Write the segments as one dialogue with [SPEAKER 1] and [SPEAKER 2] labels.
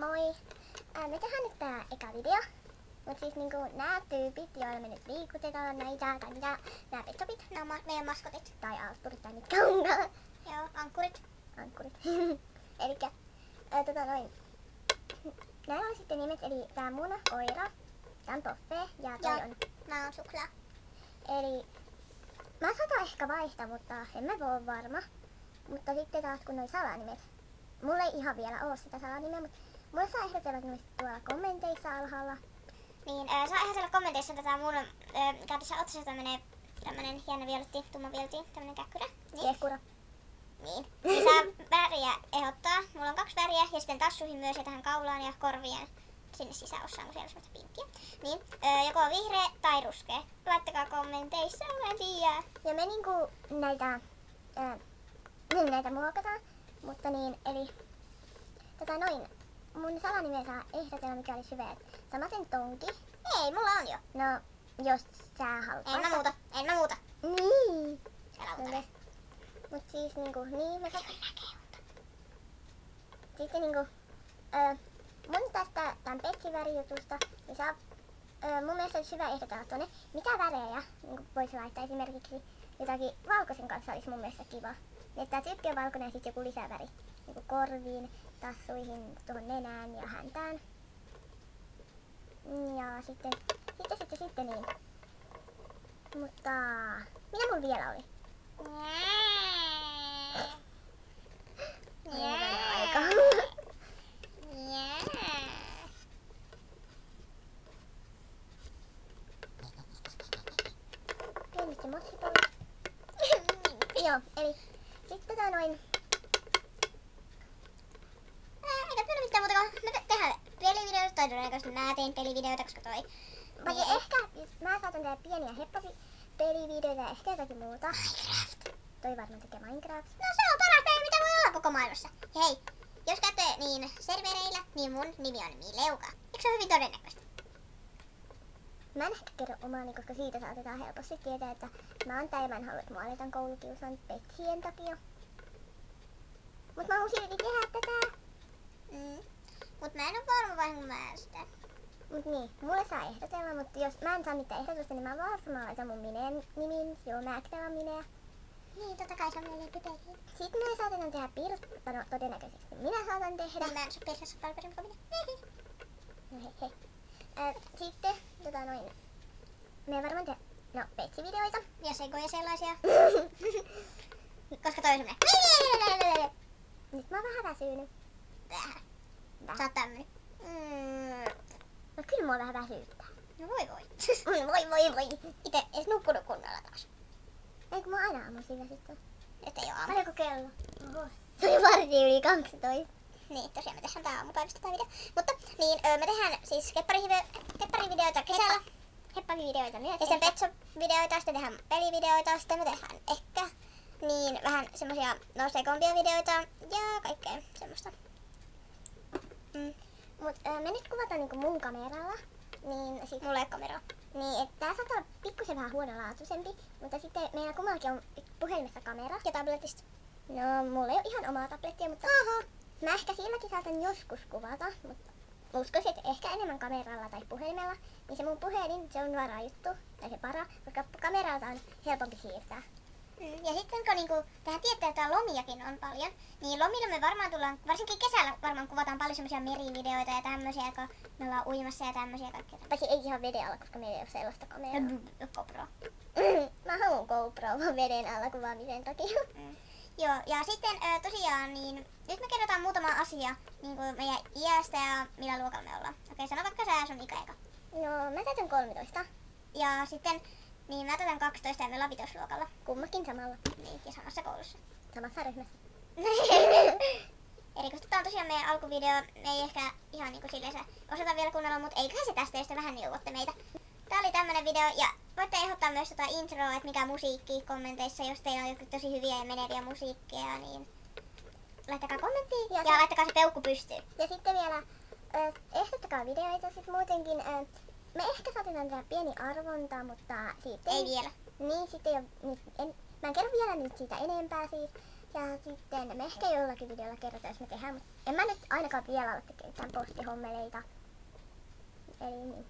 [SPEAKER 1] Moi! Me tehdään nyt tää eka video. Mut siis niinku nää tyypit, joilla me nyt liikutetaan näitä, tai mitä nää petopit, nää on meidän maskotit. Tai alsturit tai mitkä onkaan. Joo, ankkurit. Ankkurit. Elikkä, näillä on sitten nimet, eli tää mun koira, tää on Toffe ja toi on... Mä oon Suklaa. Eli mä saatan ehkä vaihtaa, mutta en mä oo varma. Mutta sitten taas kun noi salanimet. Mulla ei ihan vielä oo sitä salanimeä, mutta mulla saa ehdotella nimestä tuolla kommenteissa alhaalla. Niin, saa ehdotella kommenteissa tätä mun kädessä otsassa tämmönen hieno violetti, tumma violetti, tämmönen käkkyrä. Niin. Kiekkura. Niin. Niin saa väriä ehdottaa. Mulla on 2 väriä ja sitten tassuihin myös ja tähän kaulaan ja korvien sinne sisäosaan, kun siellä on semmoista pinkkiä. Niin, joko vihreä tai ruskea. Laittakaa kommenteissa, mä en tiedä. Ja me niinku näitä muokataan, mutta niin, eli mun salanimeä saa ehdotella mikä olisi hyvä. Samaten tonki. Ei, mulla on jo. No, jos sä haluat. En mä muuta. Niin. No, mut siis niinku, niin mä saatan sitten niinku, mun tästä tän petsivärijutusta, niin saa, mun mielestä olisi hyvä ehdotella tuonne, mitä värejä niinku voisi laittaa esimerkiksi jotakin valkoisen kanssa olisi mun mielestä kiva. Että tää tyyppi on valkoinen ja sit joku lisäväri. Niinku korviin, tassuihin, tuohon nenään ja häntään. Ja sitten niin. Mutta mitä mun vielä oli? Pienisti mossipallo. Joo, eli sitten eikä kyllä mitään muuta kuin me tehdään pelivideoita, tai todennäköisesti mä teen pelivideoita, koska toi... Vai niin, ehkä, mä saatan tehdä pieniä pelivideoita ja ehkä jotakin muuta. Minecraft. Toi varmaan tekee Minecraft. No se on paras peli, mitä voi olla koko maailmassa. Hei, jos käytte niin servereillä, niin mun nimi on Mileuka. Eikö se ole hyvin todennäköistä? Mä en ehkä kerro omaani, koska siitä saatetaan helposti tietää, että mä oon tää ja mä en halua, että mua aletaan koulukiusaan petsien takia. Mut mä haluan silti tehdä tätä. Mut mä en oo varma vai mä sitä. Mut niin, mulle saa ehdotella, mutta jos mä en saa mitään ehdotusta, niin mä varmaan laitan mun Mineen nimiin. Joo, Mäktävän Minea. Niin, totta kai se on meidän lempipeli. Sitten me saatetaan tehdä piirrosta, no todennäköisesti minä saatan tehdä. Niin, mä en saa piirrossa paljon paremmin kuin minä. No hei. Sitten, me varmaan tehdä, no petsivideoita. Ja sekoja sellaisia. Koska toi on semmonen. Nyt mä oon vähän väsynyt. Vähän. Sä oot tämmönen. No kyllä mua vähän väsyttää. No voi. Voi. Ite ees nukkunut kunnolla taas. Eikö mua aina aamuisin väsyttää? Nyt ei oo aamu. Paljonko kello? Oho. Se on varti yli 12. Niin, tosiaan me tehdään tää aamupäivästä tää video. Mutta niin, me tehdään siis kepparivideoita kesällä. Heppavideoita myös. Ja sitten petso-videoita, sitten tehdään pelivideoita, sitten me tehdään ehkä niin vähän semmosia nouseekompia videoita ja kaikkea semmoista. Mut me nyt kuvataan niinku mun kameralla, niin sit mulla ei oo kameraa. Niin, et tää saattaa olla pikkusen vähän huonolaatuisempi, mutta sitten meillä kummallakin on puhelimessa kamera ja tabletista. No, mulla ei oo ihan omaa tablettia, mutta mä ehkä silläkin saatan joskus kuvata, mutta uskoisin, että ehkä enemmän kameralla tai puhelimella, niin se mun puhelin, se on varajuttu, tai se koska kameralta on helpompi siirtää. Ja sitten kun niinku, tähän tietää, että lomiakin on paljon, niin lomilla me varmaan tullaan, varsinkin kesällä varmaan kuvataan paljon semmosia merivideoita ja tämmösiä, kun me ollaan uimassa ja tämmösiä kaikkea. Paitsi ei ihan veden alla, koska meillä ei oo sellaista kameraa. GoPro. Mä haluun GoPro veden alla kuvaamisen takia. Joo, ja sitten tosiaan, niin nyt me kerrotaan muutama asia niin kuin meidän iästä ja millä luokalla me ollaan. Okei, sano vaikka sä sun ikä eka. No, mä täytän 13. Ja sitten, niin mä täytän 12 ja me ollaan 5. luokalla. Kummakin samalla. Niin, ja samassa koulussa. Samassa ryhmässä. Eli koska tää on tosiaan meidän alkuvideo, me ei ehkä ihan niinku silleen osata vielä kuunnella, mutta eiköhän se tästä, jos te vähän neuvotte meitä. Tää oli tämmönen video ja voitte ehdottaa myös introa, että mikä musiikki kommenteissa, jos teillä on joku tosi hyviä ja meneviä musiikkeja, niin laittakaa kommenttiin ja laittakaa se peukku pystyyn. Ja sitten vielä ehdottakaa videoita sit muutenkin. Me ehkä saatetaan tehdä pieni arvonta, mutta siitä ei vielä. Niin, sitten mä en kerro vielä nyt siitä enempää siis. Ja sitten me ehkä jollakin videolla kerrotaan, jos me tehdään, mutta En mä nyt ainakaan vielä ole tekemään mitään postihommeleita. Eli niin.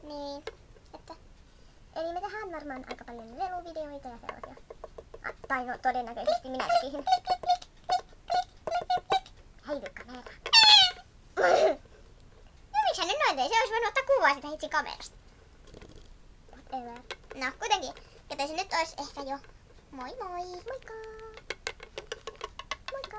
[SPEAKER 1] Niin. Että. Eli me tehdään varmaan aika paljon leluvideoita ja sellaisia. Tai no todennäköisesti minä tekisin. Hei kamera. No miksi hän nyt noin tei? Se olisi voinut ottaa kuvaa sitä hitsi kamerasta. Whatever. No kuitenkin. Joten se nyt olisi ehkä jo. Moi moi. Moikka. Moikka.